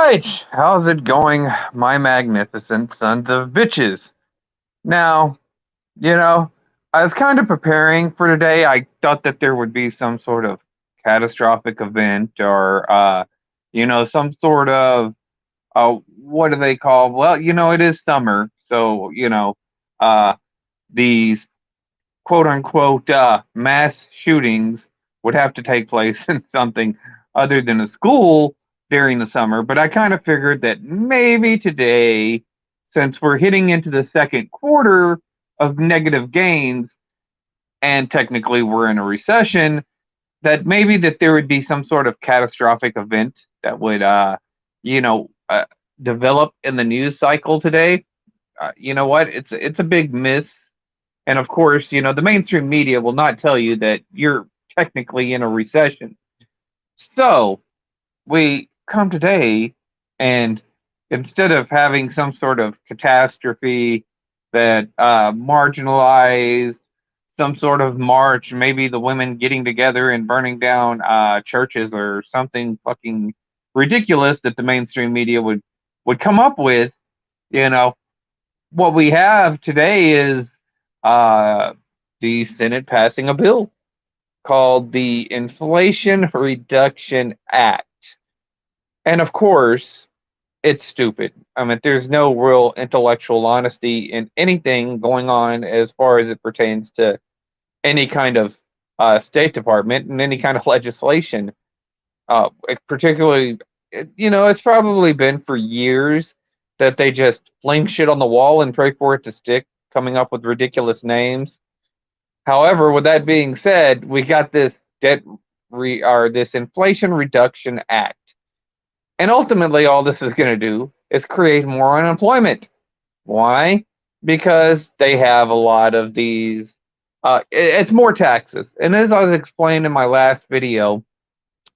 Alright, how's it going, my magnificent sons of bitches? Now, you know, I was kind of preparing for today. I thought that there would be some sort of catastrophic event or, some sort of, what do they call? Well, it is summer, so, uh, these quote unquote mass shootings would have to take place in something other than a school during the summer. But I kind of figured that maybe today, since we're hitting into the second quarter of negative gains, and technically we're in a recession, that maybe that there would be some sort of catastrophic event that would, you know, uh, develop in the news cycle today. You know what? It's a big miss, and of course, the mainstream media will not tell you that you're technically in a recession. So we come today, and instead of having some sort of catastrophe that marginalized some sort of march, maybe the women getting together and burning down churches or something fucking ridiculous that the mainstream media would come up with, you know, what we have today is uh, the Senate passing a bill called the Inflation Reduction Act. And of course, it's stupid. I mean, there's no real intellectual honesty in anything going on as far as it pertains to any kind of State Department and any kind of legislation. Particularly, it's probably been for years that they just fling shit on the wall and pray for it to stick, coming up with ridiculous names. However, with that being said, we got this this Inflation Reduction Act, and ultimately, all this is going to do is create more unemployment. Why? Because they have a lot of these. It's more taxes, and as I was explaining in my last video,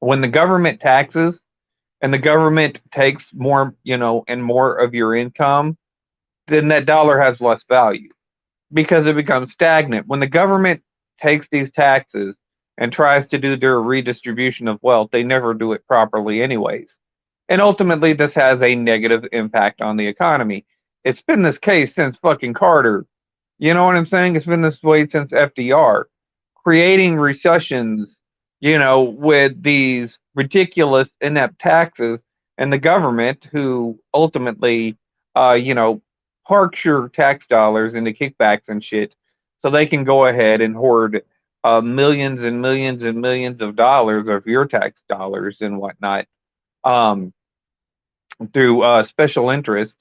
when the government taxes and the government takes more, and more of your income, then that dollar has less value because it becomes stagnant. When the government takes these taxes and tries to do their redistribution of wealth, they never do it properly, anyways. And ultimately, this has a negative impact on the economy. It's been this case since fucking Carter. You know what I'm saying? It's been this way since FDR, creating recessions, with these ridiculous inept taxes, and the government who ultimately, parks your tax dollars into kickbacks and shit so they can go ahead and hoard millions and millions and millions of dollars of your tax dollars and whatnot, um, through special interest.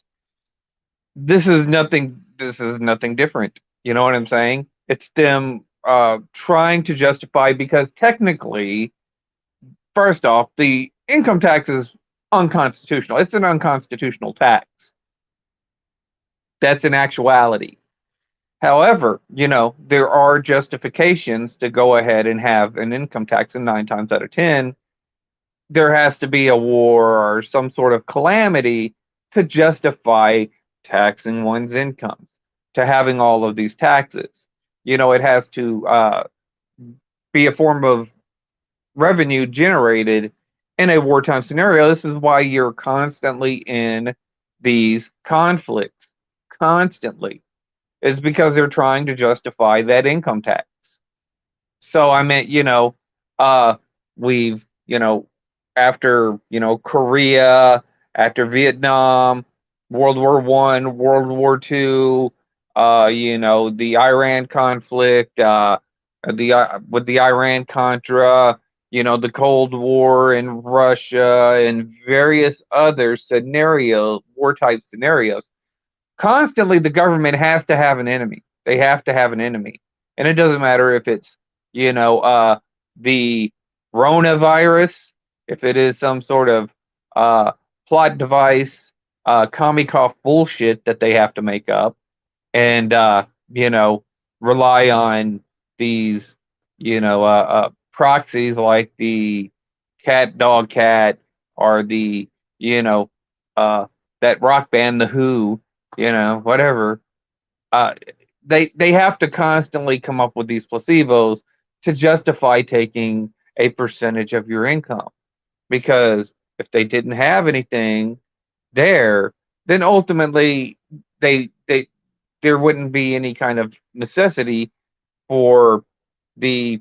This is nothing different. You know what I'm saying? It's them trying to justify, because technically, first off, the income tax is unconstitutional. It's an unconstitutional tax. That's an actuality. However, there are justifications to go ahead and have an income tax, and 9 times out of 10, there has to be a war or some sort of calamity to justify taxing one's incomes, to having all of these taxes. It has to be a form of revenue generated in a wartime scenario. This is why you're constantly in these conflicts, constantly. Is because they're trying to justify that income tax. So I meant, we've, after, Korea, after Vietnam, World War I, World War II, the Iran conflict, with the Iran Contra, the Cold War in Russia, and various other war type scenarios. Constantly, the government has to have an enemy. They have to have an enemy, and it doesn't matter if it's, the coronavirus, if it is some sort of plot device, commie cough bullshit that they have to make up, and rely on these, proxies like the cat dog cat, or the, that rock band, the Who, whatever. Uh, they have to constantly come up with these placebos to justify taking a percentage of your income, because If they didn't have anything there, then ultimately they there wouldn't be any kind of necessity for the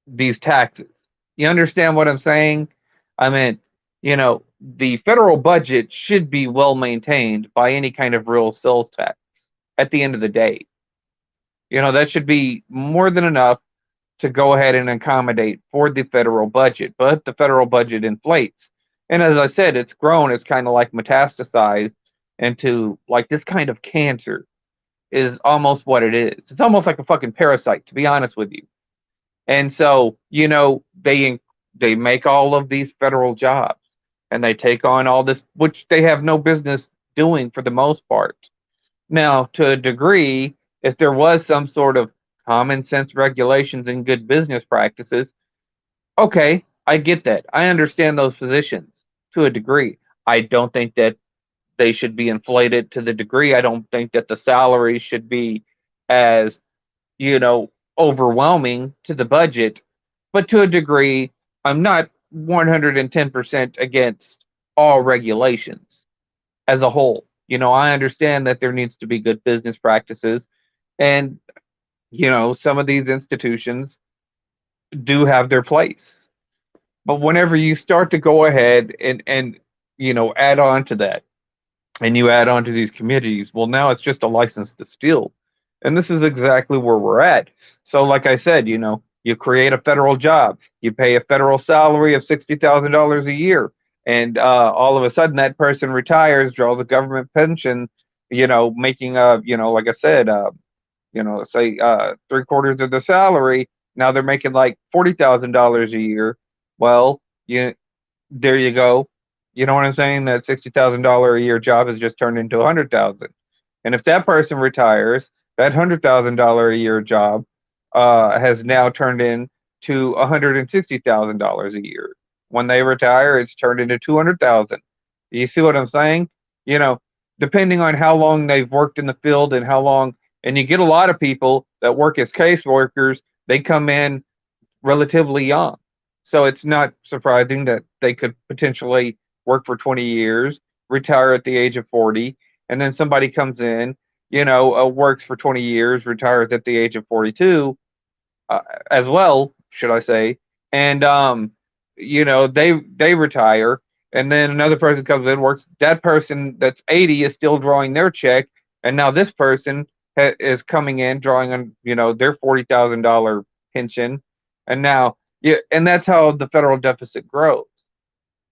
these taxes. You understand what I'm saying? I mean, the federal budget should be well maintained by any kind of real sales tax at the end of the day. That should be more than enough to go ahead and accommodate for the federal budget, but the federal budget inflates. And as I said, it's grown, it's kind of like metastasized into like this kind of cancer is almost what it is. It's almost like a fucking parasite, to be honest with you. And so, they make all of these federal jobs and they take on all this, which they have no business doing for the most part. Now, to a degree, if there was some sort of common sense regulations and good business practices, okay, I get that. I understand those positions to a degree. I don't think that they should be inflated to the degree. I don't think that the salaries should be as, you know, overwhelming to the budget. But to a degree, I'm not 110% against all regulations as a whole. I understand that there needs to be good business practices, and some of these institutions do have their place. But whenever you start to go ahead and add on to that, and you add on to these communities, well, now it's just a license to steal. And this is exactly where we're at. So, like I said, you create a federal job, you pay a federal salary of $60,000 a year, and all of a sudden that person retires, draws a government pension, making like I said, say three-quarters of the salary. Now they're making like $40,000 a year. Well, there you go. You know what I'm saying? That $60,000 a year job has just turned into 100,000. And if that person retires, that $100,000 a year job has now turned into $160,000 a year. When they retire, it's turned into 200,000. You see what I'm saying? You know, Depending on how long they've worked in the field and how long, and you get a lot of people that work as case workers, they come in relatively young. So it's not surprising that they could potentially work for 20 years, retire at the age of 40, and then somebody comes in, works for 20 years, retires at the age of 42, as well, should I say? And they retire, and then another person comes in, works. That person that's 80 is still drawing their check, and now this person is coming in drawing on their $40,000 pension, and now yeah, and that's how the federal deficit grows.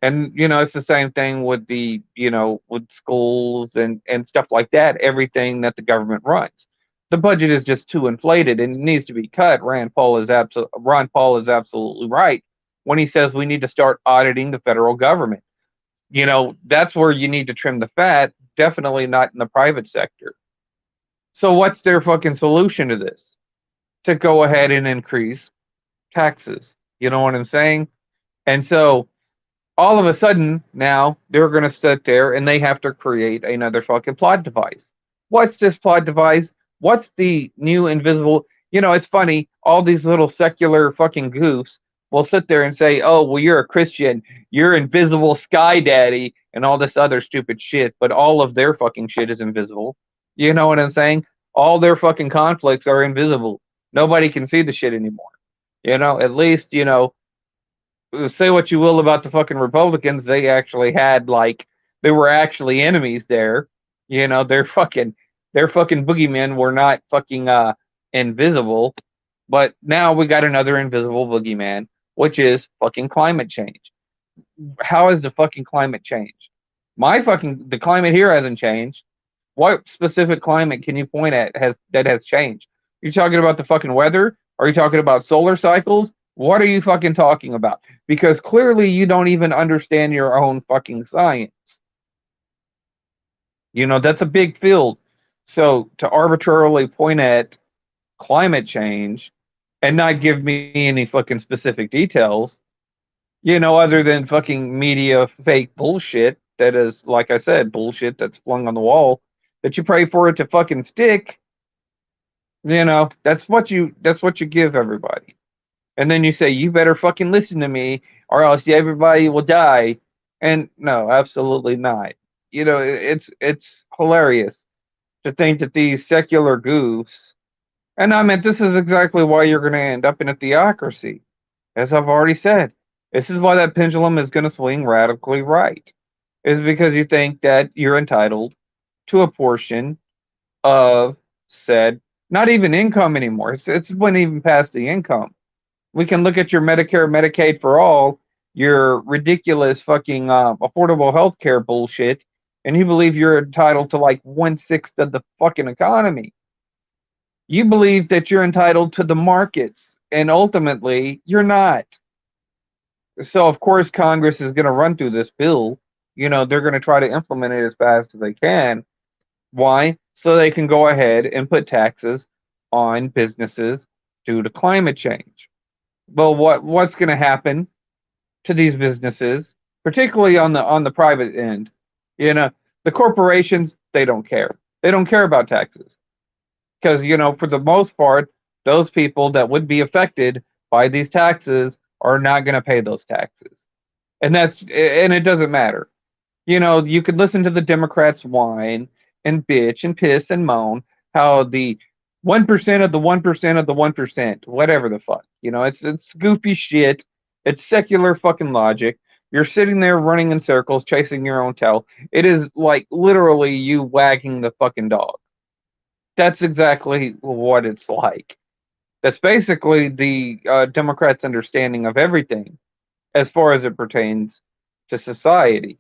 And it's the same thing with with schools and stuff like that. Everything that the government runs, the budget is just too inflated and it needs to be cut. Ron Paul is absolutely right when he says we need to start auditing the federal government. That's where you need to trim the fat. Definitely not in the private sector. So what's their fucking solution to this? To go ahead and increase taxes. You know what I'm saying? And so all of a sudden now they're going to sit there and they have to create another fucking plot device. What's this plot device? What's the new invisible? It's funny. All these little secular fucking goofs will sit there and say, "Oh, well, you're a Christian. You're invisible sky daddy," and all this other stupid shit. But all of their fucking shit is invisible. You know what I'm saying? All their fucking conflicts are invisible. Nobody can see the shit anymore. At least, say what you will about the fucking Republicans, they actually had they were actually enemies there. Their fucking boogeymen were not fucking invisible. But now we got another invisible boogeyman, which is fucking climate change. How has the fucking climate changed? The climate here hasn't changed. What specific climate can you point at that has changed? Are you talking about the fucking weather? Are you talking about solar cycles? What are you fucking talking about? Because clearly you don't even understand your own fucking science. That's a big field. So to arbitrarily point at climate change and not give me any fucking specific details, other than fucking media fake bullshit that is, like I said, bullshit that's flung on the wall that you pray for it to fucking stick, that's what you give everybody. And then you say, you better fucking listen to me or else everybody will die. And no, absolutely not. It's hilarious to think that these secular goofs, and I mean, this is exactly why you're going to end up in a theocracy. As I've already said, this is why that pendulum is going to swing radically right. Is because you think that you're entitled to a portion of said, not even income anymore. It's went even past the income. We can look at your Medicare, Medicaid for all, your ridiculous fucking affordable health care bullshit, and you believe you're entitled to like 1/6 of the fucking economy. You believe that you're entitled to the markets, and ultimately you're not. So of course Congress is going to run through this bill. They're going to try to implement it as fast as they can. Why? So they can go ahead and put taxes on businesses due to climate change. Well, what's going to happen to these businesses, particularly on the private end? You know, the corporations, they don't care. They don't care about taxes because for the most part, those people that would be affected by these taxes are not going to pay those taxes, and it doesn't matter. You could listen to the Democrats whine and bitch and piss and moan how the 1% of the 1% of the 1%, whatever the fuck. It's goofy shit. It's secular fucking logic. You're sitting there running in circles, chasing your own tail. It is like literally you wagging the fucking dog. That's exactly what it's like. That's basically the Democrats' understanding of everything as far as it pertains to society.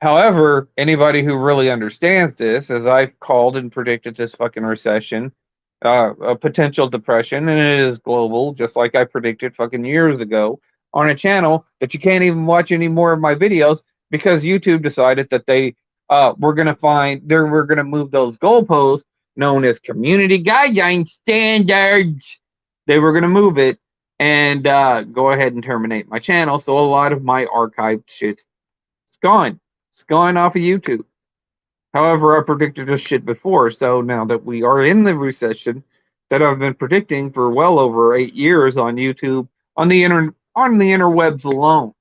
However, anybody who really understands this, as I've called and predicted this fucking recession, a potential depression, and it is global, just like I predicted fucking years ago on a channel that you can't even watch any more of my videos because YouTube decided that were gonna move those goalposts known as community guideline standards. They were gonna move it and go ahead and terminate my channel. So a lot of my archived shit's gone. It's gone off of YouTube. However, I predicted this shit before, so now that we are in the recession that I've been predicting for well over 8 years on YouTube, on the interwebs alone.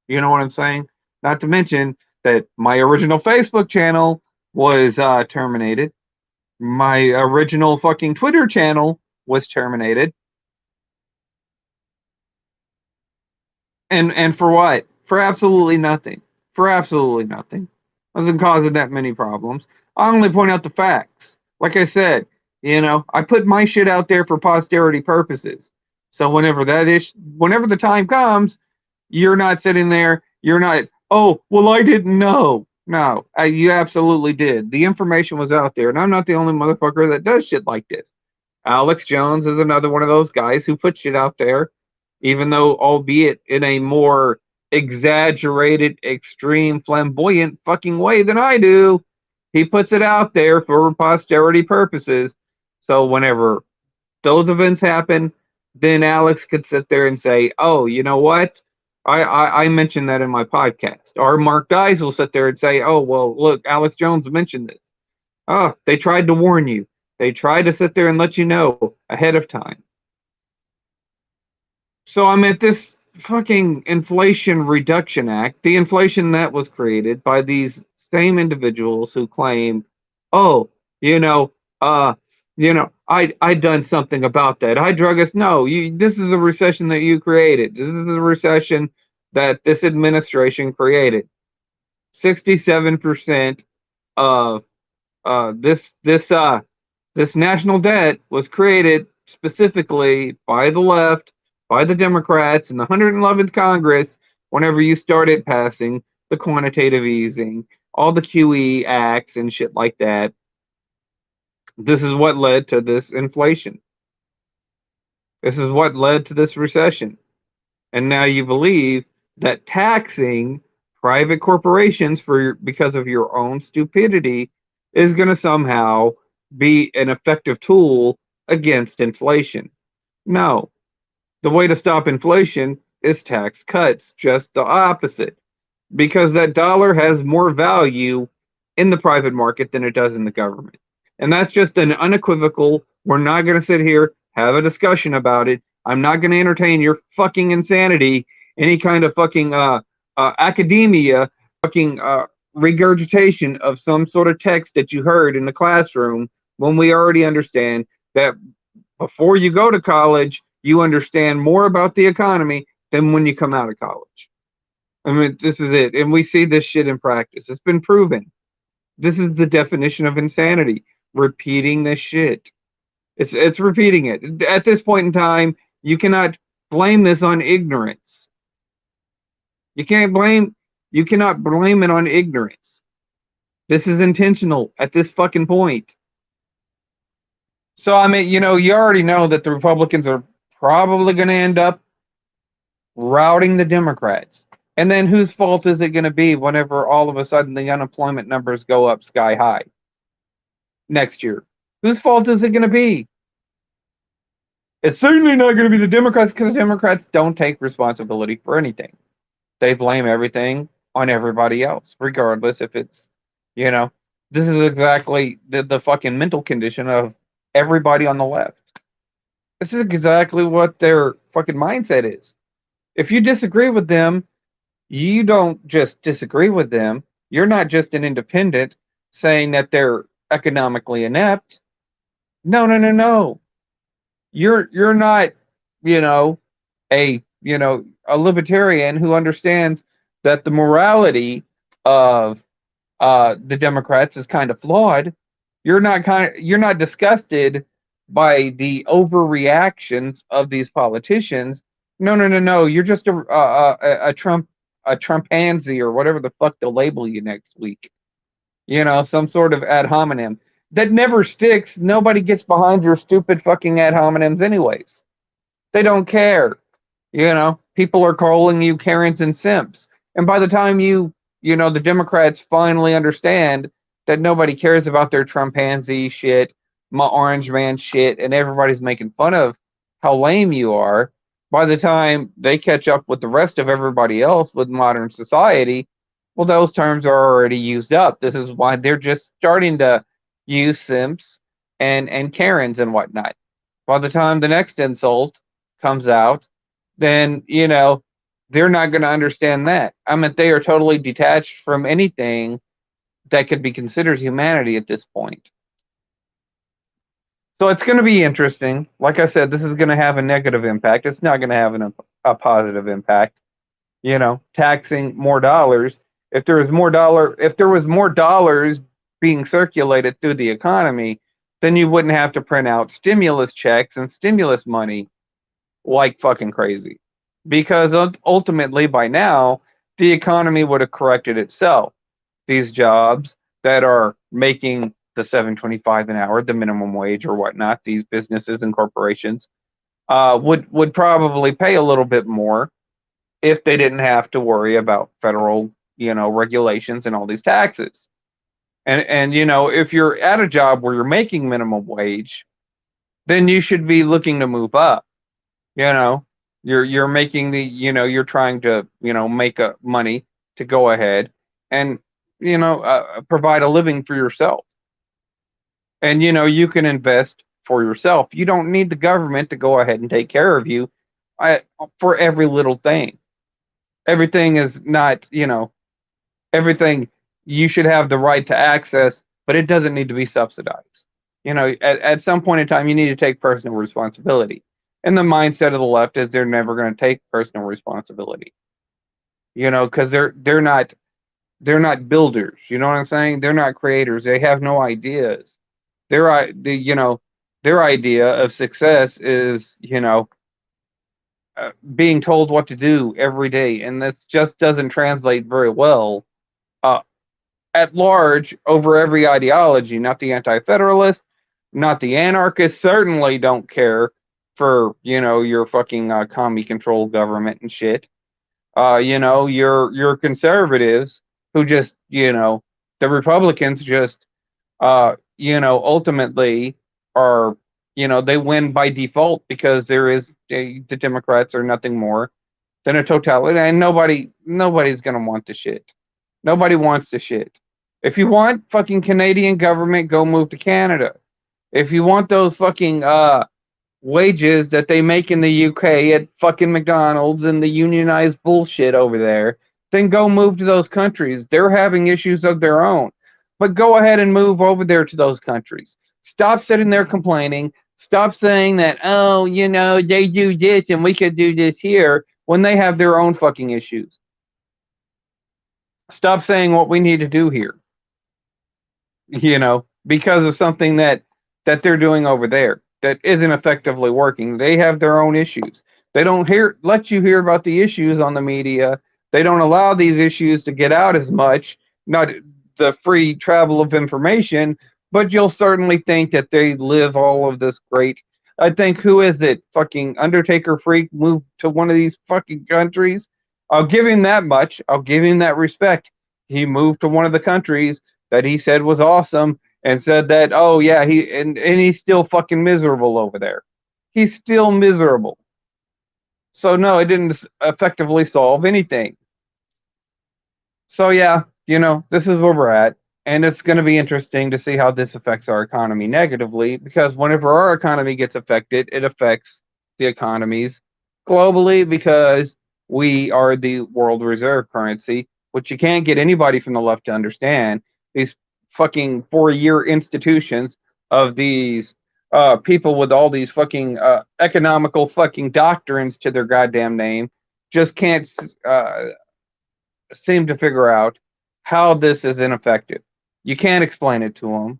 You know what I'm saying? Not to mention that my original Facebook channel was terminated. My original fucking Twitter channel was terminated. And for what? For absolutely nothing. For absolutely nothing. Wasn't causing that many problems. I only point out the facts. Like I said, I put my shit out there for posterity purposes. So whenever the time comes, you're not sitting there. You're not. Oh, well, I didn't know. No, you absolutely did. The information was out there, and I'm not the only motherfucker that does shit like this. Alex Jones is another one of those guys who puts shit out there, even though, albeit in a more exaggerated, extreme, flamboyant fucking way than I do. He puts it out there for posterity purposes. So whenever those events happen, then Alex could sit there and say, "Oh, you know what? I mentioned that in my podcast." Or Mark Dies will sit there and say, "Oh, well, look, Alex Jones mentioned this. Oh, they tried to warn you. They tried to sit there and let you know ahead of time." So I'm at this fucking Inflation Reduction Act, the inflation that was created by these same individuals who claim, "Oh, you know, uh, I done something about that. I drug us." No, this is a recession that you created. This is a recession that this administration created. 67% of this national debt was created specifically by the left, by the Democrats in the 111th Congress whenever you started passing the quantitative easing, all the QE acts and shit like that. This is what led to this inflation. This is what led to this recession. And now you believe that taxing private corporations because of your own stupidity is going to somehow be an effective tool against inflation. No. The way to stop inflation is tax cuts, just the opposite. Because that dollar has more value in the private market than it does in the government. And that's just an unequivocal, we're not going to sit here, have a discussion about it. I'm not going to entertain your fucking insanity, any kind of fucking academia fucking regurgitation of some sort of text that you heard in the classroom when we already understand that before you go to college, you understand more about the economy than when you come out of college. I mean, this is it. And we see this shit in practice. It's been proven. This is the definition of insanity. Repeating this shit. It's repeating it. At this point in time, you cannot blame this on ignorance. You can't blame you cannot blame it on ignorance. This is intentional at this fucking point. So I mean, you already know that the Republicans are probably going to end up routing the Democrats. And then whose fault is it going to be whenever all of a sudden the unemployment numbers go up sky high next year? Whose fault is it going to be? It's certainly not going to be the Democrats, because the Democrats don't take responsibility for anything. They blame everything on everybody else, regardless if it's, this is exactly the fucking mental condition of everybody on the left. This is exactly what their fucking mindset is. If you disagree with them, you don't just disagree with them. You're not just an independent saying that they're economically inept. No, no, no, no. You're not, a a libertarian who understands that the morality of the Democrats is kind of flawed. You're not disgusted by the overreactions of these politicians. No, no, no, no. You're just a Trumpanzee or whatever the fuck they'll label you next week. Some sort of ad hominem that never sticks. Nobody gets behind your stupid fucking ad hominems anyways. They don't care. People are calling you Karens and simps. And by the time the Democrats finally understand that nobody cares about their Trumpanzee shit, my orange man shit, and everybody's making fun of how lame you are, by the time they catch up with the rest of everybody else with modern society, well, those terms are already used up. This is why they're just starting to use simps and Karens and whatnot. By the time the next insult comes out, then, they're not going to understand that. I mean, they are totally detached from anything that could be considered humanity at this point. So it's going to be interesting. Like I said, this is going to have a negative impact. It's not going to have a positive impact. Taxing more dollars. If there was more dollars being circulated through the economy, then you wouldn't have to print out stimulus checks and stimulus money like fucking crazy. Because ultimately, by now, the economy would have corrected itself. These jobs that are making the $7.25 an hour, the minimum wage or whatnot, these businesses and corporations would probably pay a little bit more if they didn't have to worry about federal, regulations and all these taxes. And if you're at a job where you're making minimum wage, then you should be looking to move up. You're making you're trying to make money to go ahead and provide a living for yourself. And you can invest for yourself. You don't need the government to go ahead and take care of you for every little thing. Everything is not, everything you should have the right to access, but it doesn't need to be subsidized. At some point in time, you need to take personal responsibility. And the mindset of the left is they're never going to take personal responsibility. Because they're not builders. You know what I'm saying? They're not creators. They have no ideas. Their idea of success is being told what to do every day, and this just doesn't translate very well at large over every ideology. Not the anti-federalists, not the anarchists. Certainly don't care for your fucking commie control government and shit. Your conservatives who just the Republicans just ultimately are they win by default because the Democrats are nothing more than a totality, and nobody's gonna want the shit. Nobody wants the shit. If you want fucking Canadian government, go move to Canada. If you want those fucking wages that they make in the UK at fucking McDonald's and the unionized bullshit over there, then go move to those countries. They're having issues of their own. But go ahead and move over there to those countries. Stop sitting there complaining. Stop saying that, oh, they do this and we could do this here when they have their own fucking issues. Stop saying what we need to do here, because of something that they're doing over there that isn't effectively working. They have their own issues. They don't let you hear about the issues on the media. They don't allow these issues to get out as much, not the free travel of information, but you'll certainly think that they live all of this great. I think, who is it? Fucking Undertaker Freak moved to one of these fucking countries. I'll give him that much. I'll give him that respect. He moved to one of the countries that he said was awesome, and said that, oh yeah, and he's still fucking miserable over there. He's still miserable. So no, it didn't effectively solve anything. So yeah, this is where we're at. And it's going to be interesting to see how this affects our economy negatively, because whenever our economy gets affected, it affects the economies globally, because we are the world reserve currency, which you can't get anybody from the left to understand. These fucking 4-year institutions of these people with all these fucking economical fucking doctrines to their goddamn name just can't seem to figure out how this is ineffective. You can't explain it to them.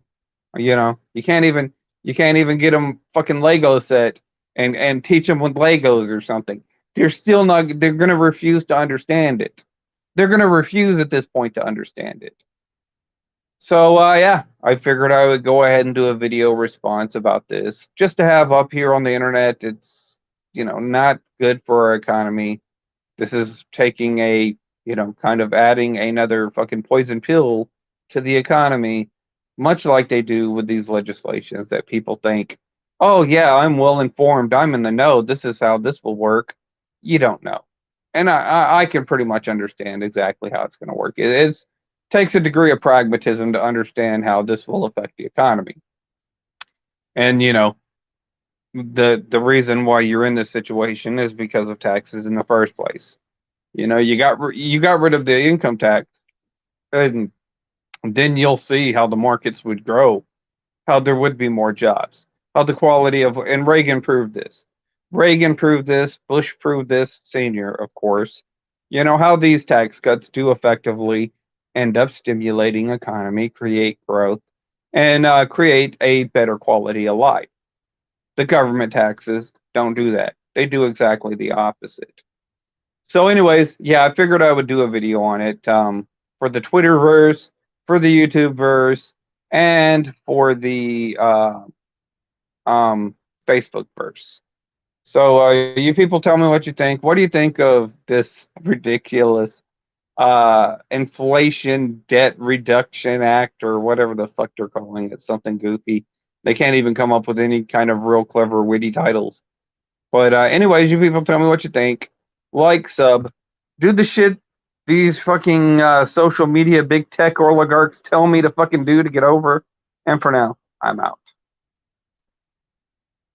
You can't even get them fucking Lego set and teach them with Legos or something. They're still not. They're going to refuse to understand it. They're going to refuse at this point to understand it. So yeah, I figured I would go ahead and do a video response about this, just to have up here on the internet. It's not good for our economy. This is taking kind of adding another fucking poison pill to the economy, much like they do with these legislations that people think, oh yeah, I'm well informed, I'm in the know, this is how this will work. You don't know. And I can pretty much understand exactly how it's going to work. It takes a degree of pragmatism to understand how this will affect the economy. And the reason why you're in this situation is because of taxes in the first place. You got rid of the income tax, and then you'll see how the markets would grow, how there would be more jobs, how the quality of, and Reagan proved this. Reagan proved this, Bush proved this, senior, of course. How these tax cuts do effectively end up stimulating economy, create growth, and create a better quality of life. The government taxes don't do that. They do exactly the opposite. So anyways, yeah, I figured I would do a video on it, for the Twitterverse, for the YouTubeverse, and for the Facebookverse. So you people tell me what you think. What do you think of this ridiculous Inflation Debt Reduction Act, or whatever the fuck they're calling it, something goofy? They can't even come up with any kind of real clever, witty titles. But anyways, you people tell me what you think. Like, sub, do the shit these fucking social media big tech oligarchs tell me to fucking do to get over. And for now, I'm out.